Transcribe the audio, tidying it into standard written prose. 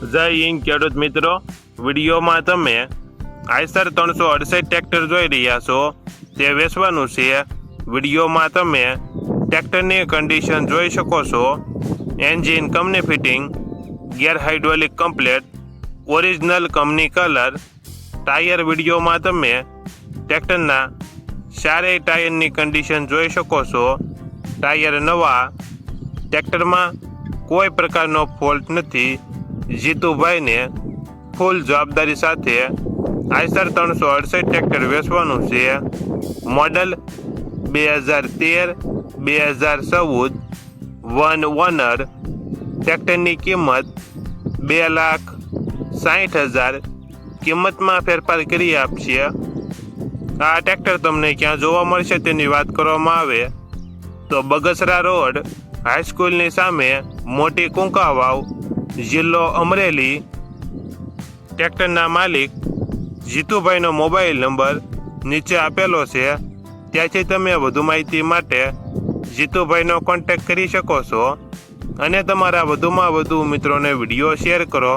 જય હિન્દ ખેડૂત મિત્રો, વિડીયોમાં તમે આઈસર 368 ટ્રેક્ટર જોઈ રહ્યા છો. તે વેચવાનું છે. વિડીયોમાં તમે ટ્રેક્ટરની કન્ડિશન જોઈ શકો છો. Engine company fitting, gear hydraulic complete, original company colour, tyre. વિડીયોમાં તમે ટ્રેક્ટરના ચારેય ટાયરની કન્ડિશન જોઈ શકો છો. ટાયર નવા, ટ્રેક્ટરમાં કોઈ પ્રકારનો ફોલ્ટ નથી. જીતુભાઈને ફૂલ જવાબદારી સાથે આઈસર 368 ટ્રેક્ટર વેચવાનું છે. Model 2013-2014, one honour. ટ્રેક્ટરની કિંમત 2,60,000 કિંમતમાં ફેરફાર કરી આપશે. આ ટ્રેક્ટર તમને ક્યાં જોવા મળશે તેની વાત કરવામાં આવે તો બગસરા રોડ, હાઈસ્કૂલની સામે, મોટી કુંકા વાવ, જિલ્લો અમરેલી. ટ્રેક્ટરના માલિક જીતુભાઈનો મોબાઈલ નંબર નીચે આપેલો છે. ત્યાંથી તમે વધુ માહિતી માટે જીતુભાઈનો કોન્ટેક્ટ કરી શકો છો અને તમારા વધુમાં વધુ મિત્રોને વિડીયો શેર કરો.